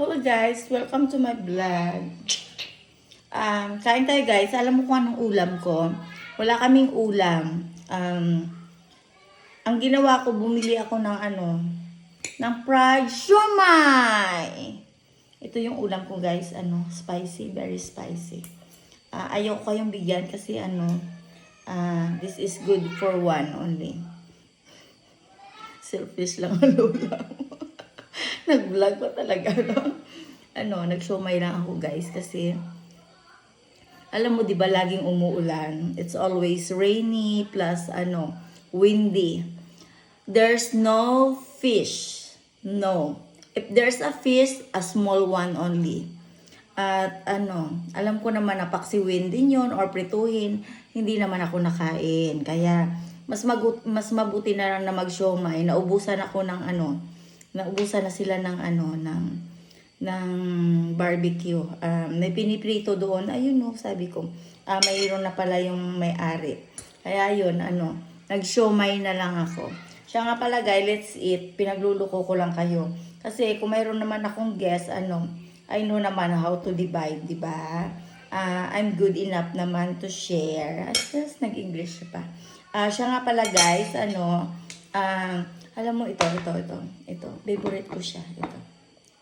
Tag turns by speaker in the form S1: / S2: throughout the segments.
S1: Hello guys, welcome to my vlog. Kain tayo guys. Alam mo kung anong ulam ko? Wala kaming ulam. Ang ginawa ko, bumili ako ng ng fried siomai. Ito yung ulam ko guys, spicy, very spicy. Ayaw ko kayong bigyan kasi this is good for one only. Selfish lang ang ulam. Nag-vlog ko talaga, nag-siomai lang ako guys kasi alam mo 'di ba laging umuulan. It's always rainy plus windy. There's no fish. No. If there's a fish, a small one only. At alam ko naman na paksiwin din 'yon or prituhin, hindi naman ako nakain. Kaya mas mabuti na lang na mag-siomai. Naubusan ako ng naubusan na sila ng ng barbecue. May piniprito doon. Ayun sabi ko, mayroon na pala yung may-ari. Kaya yun, nag-siomai na lang ako. Siya nga pala guys, let's eat. Pinagluluko ko lang kayo. Kasi kung mayroon naman akong guest, I know naman how to divide, di ba? I'm good enough naman to share. Just nag-English pa. Siya nga pala guys, alam mo, ito. Favorite ko siya.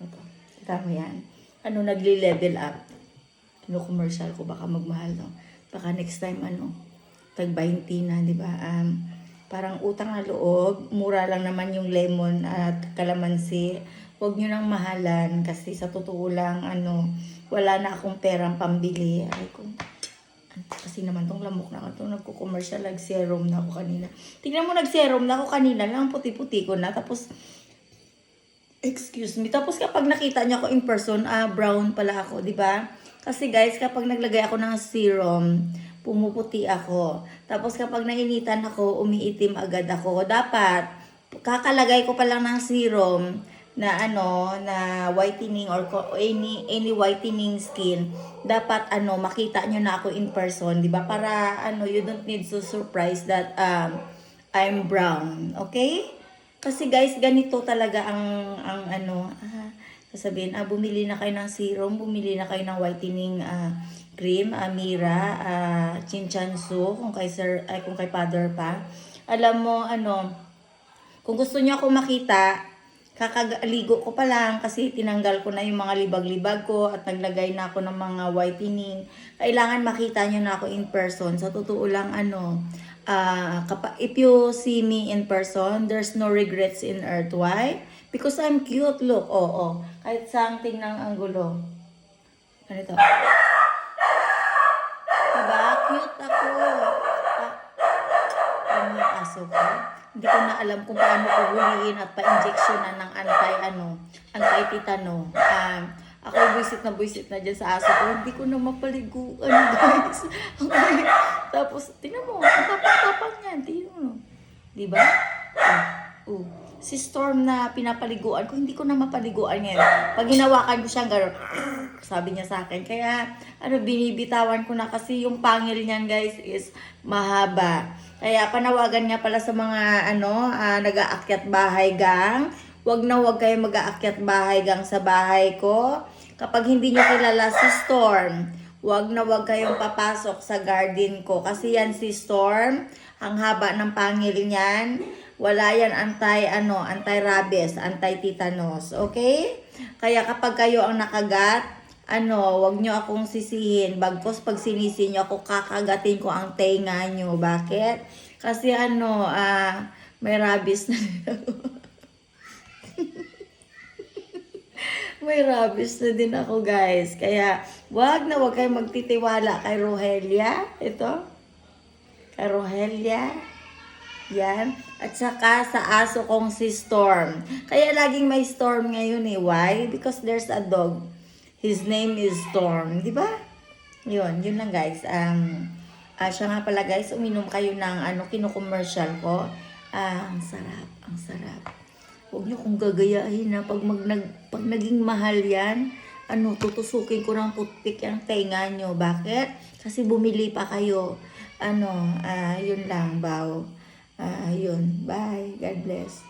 S1: Ito. Kita mo yan. Nagli-level up. Kino-commercial ko. Baka magmahal, no? Baka next time, tag 20 na, di ba? Parang utang na loob. Mura lang naman yung lemon at kalamansi. Huwag nyo nang mahalan. Kasi sa totoo lang, wala na akong perang pambili. Ay, kasi naman tong lamok na ito, nagko-commercial, nag-serum na ako kanina. Tingnan mo, nag-serum na ako kanina lang, puti-puti ko na. Tapos, excuse me. Tapos kapag nakita niya ako in person, brown pala ako, di ba? Kasi guys, kapag naglagay ako ng serum, pumuputi ako. Tapos kapag nainitan ako, umiitim agad ako. Dapat, kakalagay ko pa lang ng serum, na na whitening or any whitening skin, dapat makita nyo na ako in person, di ba? Para you don't need to surprise that I'm brown, okay? Kasi guys, ganito talaga sasabihin, bumili na kayo ng serum, bumili na kayo ng whitening cream, Mira, Chinchansu, kung kay Father pa. Alam mo, kung gusto niyo ako makita, kakaligo ko pa lang kasi tinanggal ko na yung mga libag-libag ko at naglagay na ako ng mga whitening. Kailangan makita nyo na ako in person. Sa totoo lang, if you see me in person, there's no regrets in earth. Why? Because I'm cute. Look, kahit saan tingnan ang anggulo. Ganito. Diba? Cute ako. Ano yung aso ko? Hindi ko na alam kung paano ko huliin at pa-injectionan ng anti-tetano. Ako buisit na dyan sa aso ko. Hindi ko na mapaliguan, guys. Okay. Tapos, tingnan mo, ang tapang-tapang yan. Tingnan mo. Diba? Si Storm na pinapaliguan ko, hindi ko na mapaliguan ngayon. Pag hinawakan ko siya, gano'n, sabi niya sa akin. Kaya, binibitawan ko na kasi yung pangil niyan, guys, is mahaba. Kaya panawagan nga pala sa mga nag-aakyat bahay gang. Huwag kayo mag-aakyat bahay gang sa bahay ko. Kapag hindi nyo kilala si Storm, huwag kayong papasok sa garden ko. Kasi yan si Storm, ang haba ng pangil niyan. Wala yan anti-rabies, anti-tetanus. Okay? Kaya kapag kayo ang nakagat, wag nyo akong sisihin. Bagkos pag sinisi nyo ako, kakagatin ko ang tenga nyo. Bakit? Kasi may rabies na din ako. May rabies na din ako, guys. Kaya, wag kayong magtitiwala kay Rohelia. Ito. Kay Rohelia. Yan. At saka sa aso kong si Storm. Kaya laging may Storm ngayon eh. Why? Because there's a dog. His name is Storm, di ba? Yun lang guys. Siya nga pala guys, uminom kayo ng kino-commercial ko. Ang sarap. Huwag niyo kong gagayahin na pag naging mahal yan, tutusukin ko ng toothpick ang tenga nyo. Bakit? Kasi bumili pa kayo. Yun lang, baw. Yun. Bye. God bless.